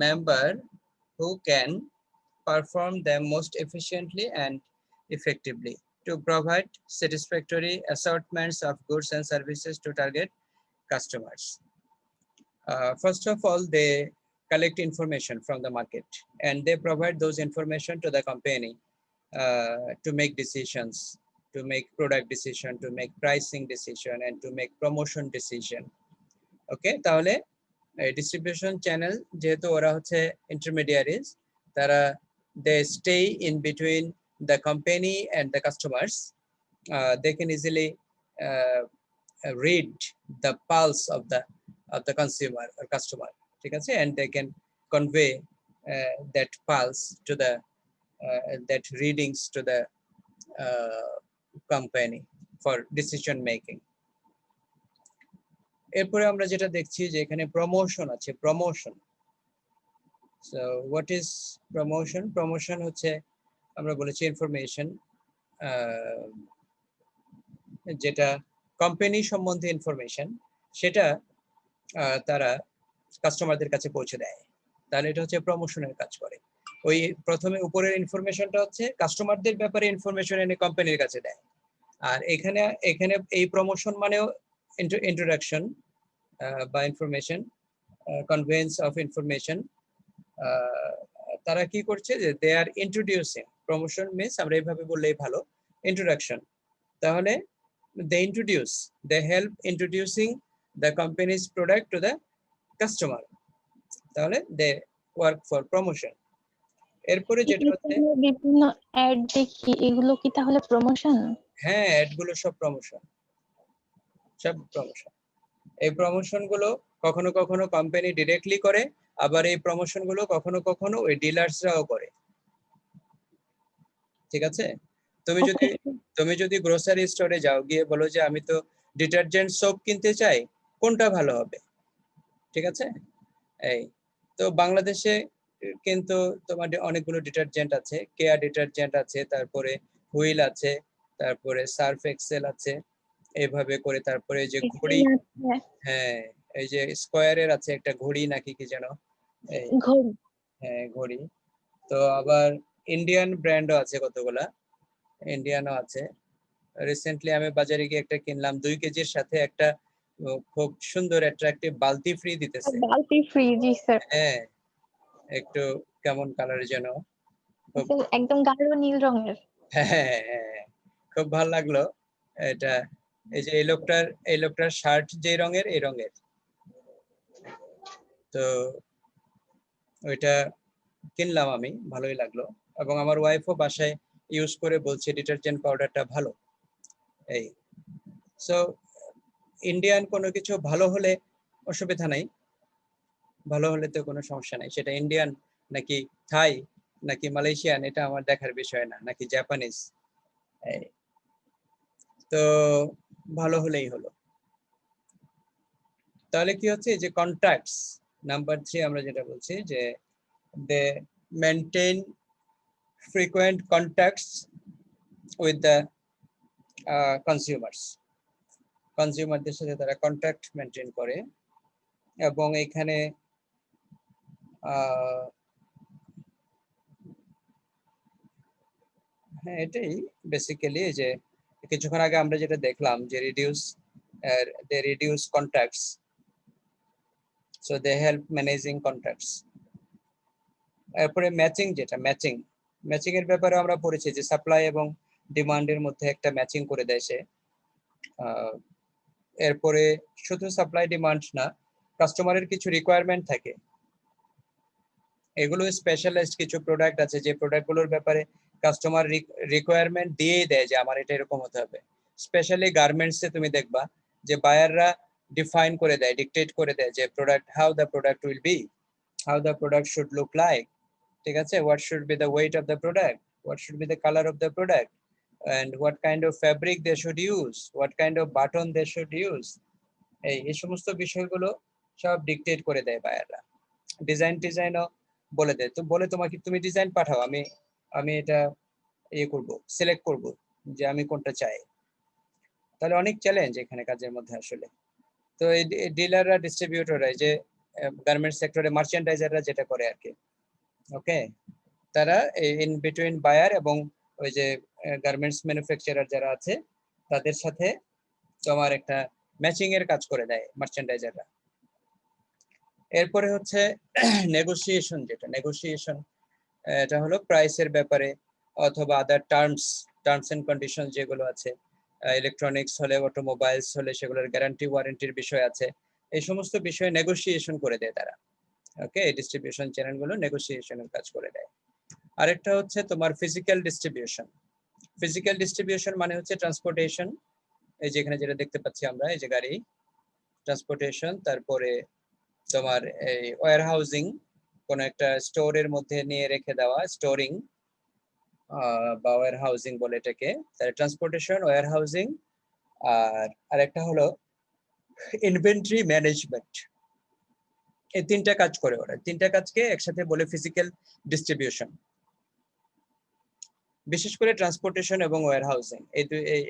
member who can perform them most efficiently and effectively to provide satisfactory assortments of goods and services to target customers. First of all, they collect information from the market and they provide those information to the company to make decisions, to make product decision, to make pricing decision, and to make promotion decision. Okay, তাহলে distribution channel যেহেতু ওরা হচ্ছে intermediaries, তারা they stay in between the company and the customers. They can easily read the pulse of the consumer or customer, ঠিক আছে, and they can convey that pulse to the that readings to the company for decision making. এরপরে আমরা যেটা দেখছি যে এখানে promotion আছে, promotion. So what is promotion? Promotion হচ্ছে আমরা বলেছি ইনফরমেশন যেটা কোম্পানি সম্বন্ধে ইনফরমেশন, সেটা তারা কাস্টমারদের কাছে পৌঁছে দেয়, তাহলে এটা হচ্ছে প্রমোশনের কাজ করে। ওই প্রথমে উপরের ইনফরমেশনটা হচ্ছে কাস্টমারদের ব্যাপারে ইনফরমেশন এনে কোম্পানির কাছে দেয়, আর এখানে এই প্রমোশন মানেও ইন্ট্রোডাকশন বা ইনফরমেশন, কনভেন্স অফ ইনফরমেশন। তারা কি করছে যে দে আর ইন্ট্রোডিউসিং, প্রমোশন মিন্স আমরা এইভাবে বললেই ভালো, ইন্ট্রোডাকশন। তাহলে they introduce, they help introducing the company's product to the customer, তাহলে they work for promotion. এরপরে যেটা হচ্ছে বিভিন্ন অ্যাড দেখি, এগুলো কি তাহলে প্রমোশন? হ্যাঁ, অ্যাড গুলো সব প্রমোশন, সব প্রমোশন। এই প্রমোশন গুলো কখনো কখনো কোম্পানি ডিরেক্টলি করে, আবার এই প্রমোশন গুলো কখনো কখনো ওই ডিলার্সরাও করে, ঠিক আছে। তুমি যদি গ্রোসারি স্টোরে যাও, গিয়ে বলো যে আমি তো ডিটারজেন্ট সোপ কিনতে চাই, কোনটা ভালো হবে, ঠিক আছে। এই তো বাংলাদেশে কিন্তু তোমার অনেকগুলো ডিটারজেন্ট আছে, কেয়া ডিটারজেন্ট আছে, তারপরে হুইল আছে, তারপরে সার্ফ এক্সেল আছে, এইভাবে করে। তারপরে যে ঘড়ি, হ্যাঁ এই যে স্কয়ারের আছে একটা ঘড়ি নাকি কি যেন, এই ঘড়ি, হ্যাঁ ঘড়ি। তো আবার ইন্ডিয়ান ব্র্যান্ডও আছে কতগুলা, ইন্ডিয়ানও আছে। রিসেন্টলি আমি বাজারে গিয়ে একটা কিনলাম, 2 কেজির সাথে একটা খুব সুন্দর অ্যাট্রাকটিভ বালতি ফ্রি দিতেছে। বালতি ফ্রি, জি স্যার। হ্যাঁ, একটু কেমন কালার যেন, একদম গাঢ় নীল রঙের। হ্যাঁ, খুব ভালো লাগলো এটা। এই যে এই লোকটার শার্ট যে রঙের, এই রঙের। তো ওইটা কিনলাম আমি, ভালোই লাগলো, এবং আমার ওয়াইফও বাসায় ইউজ করে বলছে ডিটারজেন্ট পাউডারটা ভালো। এই সো ইন্ডিয়ান কোনো কিছু ভালো হলে অসুবিধা নাই, ভালো হলে তো কোনো সমস্যা নাই, সেটা ইন্ডিয়ান নাকি থাই নাকি মালয়েশিয়ান এটা আমার দেখার বিষয় না, নাকি জাপানিজ, তো ভালো হলেই হলো। তাহলে কি হচ্ছে যে কন্ট্যাক্টস নাম্বার 3 আমরা যেটা বলছি যে they maintain frequent contacts with the consumers, কনজিউমারদের সাথে তারা কন্ট্যাক্ট মেনটেন করে, এবং এখানে হ্যাঁ এটাই বেসিক্যালি যে কিছুক্ষণ আগে আমরা যেটা দেখলাম যে reduce contacts, so they help managing contacts. এরপরে ম্যাচিং, যেটা ম্যাচিং এর ব্যাপারে আমরা পড়েছি যে সাপ্লাই এবং ডিমান্ডের মধ্যে একটা ম্যাচিং করে দেয় সে। এরপরে শুধু সাপ্লাই ডিমান্ড না, কাস্টমারের কিছু রিকোয়ারমেন্ট থাকে, এগুলো স্পেশালাইজড কিছু প্রোডাক্ট আছে যে প্রোডাক্টগুলোর ব্যাপারে কাস্টমার রিকোয়ারমেন্ট দিয়েই দেয় যে আমার এটা এরকম হতে হবে। স্পেশালি গার্মেন্টসে তুমি দেখবা যে বায়াররা ডিফাইন করে দেয়, ডিকটেট করে দেয় যে product, how the product will be, how the product should look like, ঠিক আছে, what should be the weight of the product, what should be the colour of the product, and what kind of fabric they should use, what kind of button they should use, এই সমস্ত বিষয়গুলো সব dictate করে দেয় বায়াররা। ডিজাইনও বলে দেয়, তো বলে তোমাকে তুমি ডিজাইন পাঠাও, আমি এটা করব, সিলেক্ট করব যে আমি কোনটা চাই। তাহলে অনেক চ্যালেঞ্জ এখানে কাজের মধ্যে আসলে। তো এই ডিলাররা, ডিস্ট্রিবিউটররা, যে গার্মেন্টস সেক্টরে মার্চেন্ডাইজাররা যেটা করে আর কি, ওকে, তারা ইন বিটুইন বায়ার এবং ওই যে গার্মেন্টস ম্যানুফ্যাকচারার যারা আছে তাদের সাথে তোমার একটা ম্যাচিং এর কাজ করে দেয় মার্চেন্ডাইজাররা। এরপরে হচ্ছে নেগোসিয়েশন, যেটা নেগোসিয়েশন এটা হলো প্রাইসের ব্যাপারে অথবা আদার টার্মস এন্ড কন্ডিশন যেগুলো আছে, ইলেকট্রনিক্স হলে, অটোমোবাইলস হলে সেগুলোর গ্যারান্টি ওয়ারেন্টির বিষয় আছে, এই সমস্ত বিষয়ে নেগোসিয়েশন করে দেয় তারা। ওকে, এই ডিস্ট্রিবিউশন চ্যানেলগুলো নেগোসিয়েশনের কাজ করে দেয়। আরেকটা হচ্ছে তোমার ফিজিক্যাল ডিস্ট্রিবিউশন। ফিজিক্যাল ডিস্ট্রিবিউশন মানে হচ্ছে ট্রান্সপোর্টেশন, এই যেখানে যেটা দেখতে পাচ্ছি আমরা, এই যে গাড়ি ট্রান্সপোর্টেশন, তারপরে তোমার এই ওয়্যার হাউজিং, কোন একটা স্টোরের মধ্যে নিয়ে রেখে দেওয়া, স্টোরিং বা ওয়্যার হাউজিং বলে এটাকে, তাহলে ট্রান্সপোর্টেশন, ওয়্যার হাউজিং, আর আরেকটা হলো ইনভেন্টরি ম্যানেজমেন্ট। এই তিনটা কাজ করে ওরা, তিনটা কাজকে একসাথে বলে ফিজিক্যাল ডিস্ট্রিবিউশন। বিশেষ করে ট্রান্সপোর্টেশন এবং ওয়্যার হাউজিং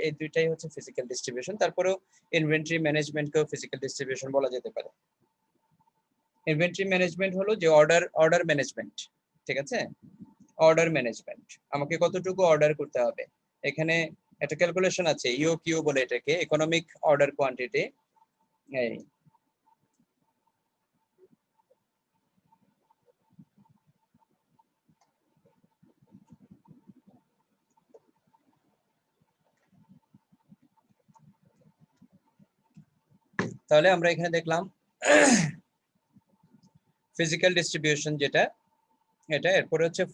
এই দুইটাই হচ্ছে ফিজিক্যাল ডিস্ট্রিবিউশন। তারপরেও ইনভেন্টরি ম্যানেজমেন্টকেও ফিজিক্যাল ডিস্ট্রিবিউশন বলা যেতে পারে। ইনভেন্টরি ম্যানেজমেন্ট হলো যে অর্ডার ম্যানেজমেন্ট, ঠিক আছে, অর্ডার ম্যানেজমেন্ট, আমাকে কতটুকু অর্ডার করতে হবে, এখানে একটা ক্যালকুলেশন আছে, ইওকিউ বলে এটাকে, ইকোনমিক অর্ডার কোয়ান্টিটি। এই তাহলে আমরা এখানে দেখলাম ফিজিক্যাল ডিস্ট্রিবিউশন যেটা, এটা। এরপরে হচ্ছে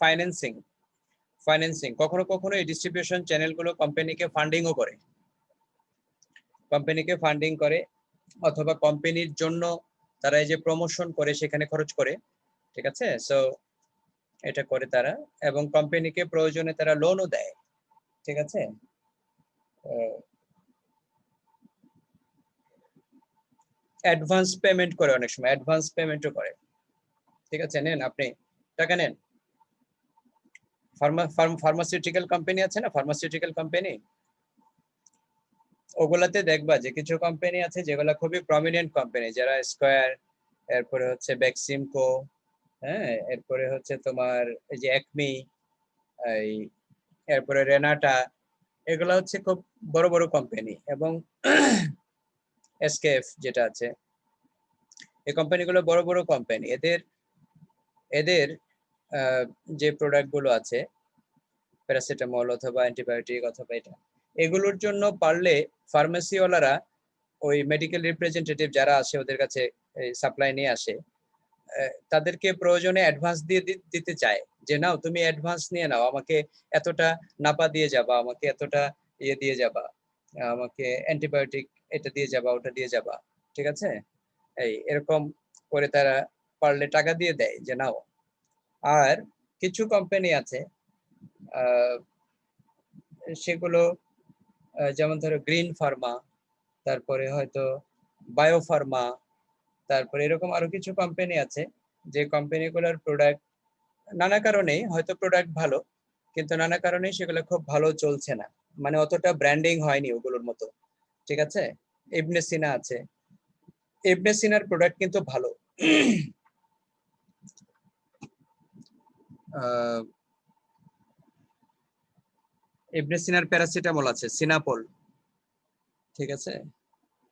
ফাইন্যান্সিং, কখনো কখনো এই ডিস্ট্রিবিউশন চ্যানেলগুলো কোম্পানিকে ফান্ডিং করে, অথবা কোম্পানির জন্য তারা এই যে প্রমোশন করে সেখানে খরচ করে, ঠিক আছে, সো এটা করে তারা, এবং কোম্পানিকে প্রয়োজনে তারা লোনও দেয়, ঠিক আছে, অ্যাডভান্স পেমেন্ট করে, অনেক সময় অ্যাডভান্স পেমেন্টও করে, ঠিক আছে, নেন আপনি টাকা নেন। ফার্মাসিউটিক্যাল কোম্পানি আছে না, ফার্মাসিউটিক্যাল কোম্পানি, ওগুলাতে দেখবা যে কিছু কোম্পানি আছে যেগুলা খুবই প্রমিনেন্ট কোম্পানি, যারা স্কয়ার, এরপরে হচ্ছে বেক্সিমকো, হ্যাঁ, এরপরে হচ্ছে তোমার এই যে একমি, এই এরপরে রেনাটা, এগুলা হচ্ছে খুব বড় বড় কোম্পানি, এবং এসকেএফ যেটা আছে, এই কোম্পানিগুলো বড় বড় কোম্পানি, এদের যে প্রোডাক্ট গুলো আছে, প্যারাসিটামল অথবা অ্যান্টিবায়োটিক অথবা এগুলোর জন্য পারলে ফার্মেসিওয়ালারা ওই মেডিকেল রিপ্রেজেন্টেটিভ যারা আসে ওদের কাছে সাপ্লাই নিয়ে আসে, তাদেরকে প্রয়োজনে অ্যাডভান্স দিয়ে দিতে চায় যে নাও তুমি অ্যাডভান্স নিয়ে নাও, আমাকে এতটা নাপা দিয়ে যাবা, আমাকে এতটা ইয়ে দিয়ে যাবা, আমাকে অ্যান্টিবায়োটিক এটা দিয়ে যাবা, ওটা দিয়ে যাবা, ঠিক আছে? এরকম করে তারা পারলে টাকা দিয়ে দেয় যে নাও। আর কিছু কোম্পানি আছে সেগুলো যেমন ধরো গ্রিন ফার্মা, তারপরে হয়তো বায়ো ফার্মা, তারপরে এরকম আরো কিছু কোম্পানি আছে যে কোম্পানিগুলোর প্রোডাক্ট নানা কারণেই, হয়তো প্রোডাক্ট ভালো কিন্তু নানা কারণেই সেগুলো খুব ভালো চলছে না, মানে অতটা ব্র্যান্ডিং হয়নি ওগুলোর মতো, ঠিক আছে? ইবনে সিনা আছে, ইবনে সিনার প্রোডাক্ট কিন্তু ভালো। ইবনে সিনার প্যারাসিটামল আছে, সিনাপল, ঠিক আছে?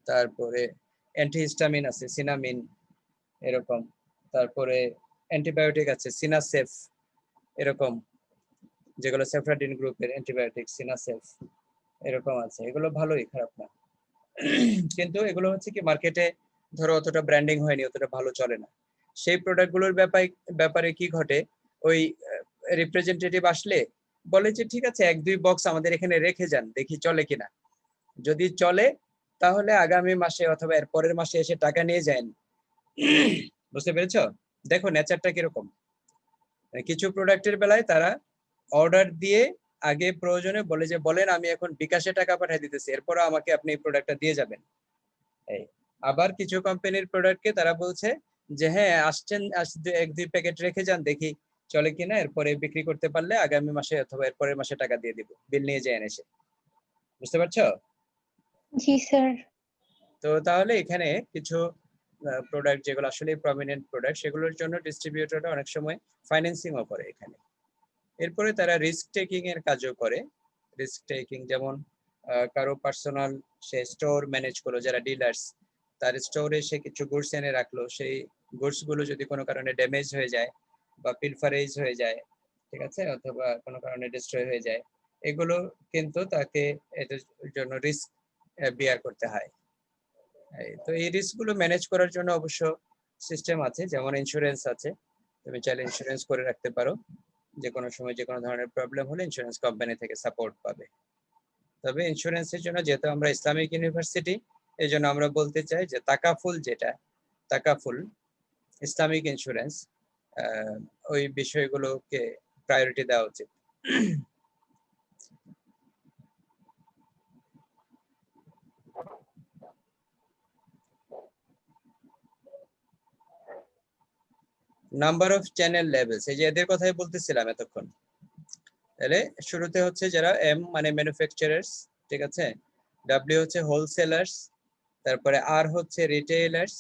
তারপরে অ্যান্টিহিস্টামিন আছে, সিনামিন, এরকম। তারপরে অ্যান্টিবায়োটিক আছে, সিনাসেফ, এরকম, যেগুলো সেফ্রাডিন গ্রুপের অ্যান্টিবায়োটিক, সিনাসেফ এরকম আছে। এগুলো ভালোই, খারাপ না, কিন্তু এগুলো হচ্ছে কি মার্কেটে ধরো অতটা ব্র্যান্ডিং হয়নি, অতটা ভালো চলে না। সেই প্রোডাক্টগুলোর ব্যাপারে কি ঘটে, ওই রিপ্রেজেন্টেটিভ আসলে বলে যে ঠিক আছে 1-2 বক্স আমাদের এখানে রেখে যান, দেখি চলে কিনা, যদি চলে তাহলে আগামী মাসে অথবা এর পরের মাসে এসে টাকা নিয়ে যান। বুঝতে পেরেছো? দেখো নেচারটা কিরকম। কিছু প্রোডাক্টের বেলায় তারা অর্ডার দিয়ে আগে প্রয়োজনে বলে যে বলেন আমি এখন বিকাশে টাকা পাঠিয়ে দিতেছি, এরপর আমাকে আপনি এই প্রোডাক্টটা দিয়ে যাবেন। আবার কিছু কোম্পানির প্রোডাক্টকে তারা বলছে যে হ্যাঁ আসছেন, 1-2 প্যাকেট রেখে যান, দেখি চলে কিনা, এরপরে বিক্রি করতে পারলে আগামী মাসে অথবা এর পরের মাসে টাকা দিয়ে দিব, বিল নিয়ে যায় এসে। বুঝতে পারছো? জি স্যার। তো তাহলে এখানে কিছু প্রোডাক্ট যেগুলো আসলে প্রমিনেন্ট প্রোডাক্ট, সেগুলোর জন্য ডিস্ট্রিবিউটররা অনেক সময় ফাইন্যান্সিংও করে এখানে। এরপরে তারা রিস্ক টেকিং এর কাজও করে। রিস্ক টেকিং যেমন কারো পার্সোনাল সে স্টোর ম্যানেজ করলো, যারা ডিলার্স, তার স্টোরে সে কিছু গুডস এনে রাখলো, সেই গুডস গুলো যদি কোনো কারণে ড্যামেজ হয়ে যায় বা পিলফারেজ হয়ে যায়, ঠিক আছে, অথবা কোনো কারণে ডিস্ট্রয় হয়ে যায়, এগুলো কিন্তু তাকে এটার জন্য রিস্ক বিয়ার করতে হয়। তো এই রিস্ক গুলো ম্যানেজ করার জন্য অবশ্য সিস্টেম আছে, যেমন ইন্স্যুরেন্স আছে, তুমি চাইলে ইন্স্যুরেন্স করে রাখতে পারো, যে কোনো সময় যে কোনো ধরনের প্রবলেম হলে ইন্স্যুরেন্স কোম্পানি থেকে সাপোর্ট পাবে। তবে ইন্স্যুরেন্সের জন্য যেহেতু আমরা ইসলামিক ইউনিভার্সিটি, এই জন্য আমরা বলতে চাই যে তাকাফুল, যেটা তাকাফুল ইসলামিক ইন্স্যুরেন্স, ওই বিষয়গুলোকে প্রায়োরিটি দেওয়া উচিত। নাম্বার অফ চ্যানেল লেভেলস, এই যে এদের কথাই বলতেছিলাম এতক্ষণ। তাহলে শুরুতে হচ্ছে যারা এম মানে ম্যানুফ্যাকচারার্স, ঠিক আছে, ডাব্লিউ হচ্ছে হোলসেলার্স, তারপরে আর হচ্ছে রিটেইলার্স,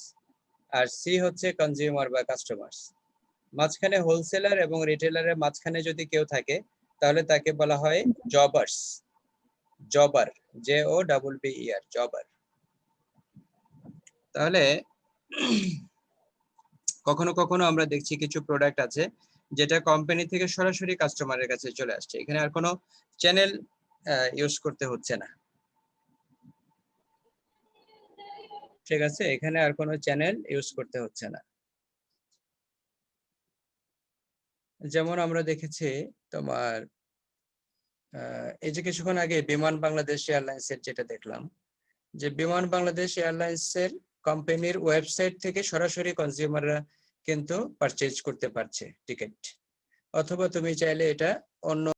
আর সি হচ্ছে কনজিউমার বা কাস্টমার্স। মাঝখানে হোলসেলার এবং রিটেইলারের মাঝখানে যদি কেউ থাকে তাহলে তাকে বলা হয় জবার্স, জবার, JOBBER, জবার। তাহলে কখনো কখনো আমরা দেখছি কিছু প্রোডাক্ট আছে যেটা কোম্পানি থেকে সরাসরি কাস্টমারের কাছে চলে আসছে, এখানে আর কোনো চ্যানেল ইউজ করতে হচ্ছে না, ঠিক আছে, এখানে আর কোনো চ্যানেল ইউজ করতে হচ্ছে না। যেমন আমরা দেখেছি তোমার এই যে কিছুক্ষণ আগে বিমান বাংলাদেশ এয়ারলাইন্সের যেটা দেখলাম, যে বিমান বাংলাদেশ এয়ারলাইন্সের কোম্পানির ওয়েবসাইট থেকে সরাসরি কনজিউমাররা কিন্তু পারচেজ করতে পারছে টিকিট, অথবা তুমি চাইলে এটা অন্য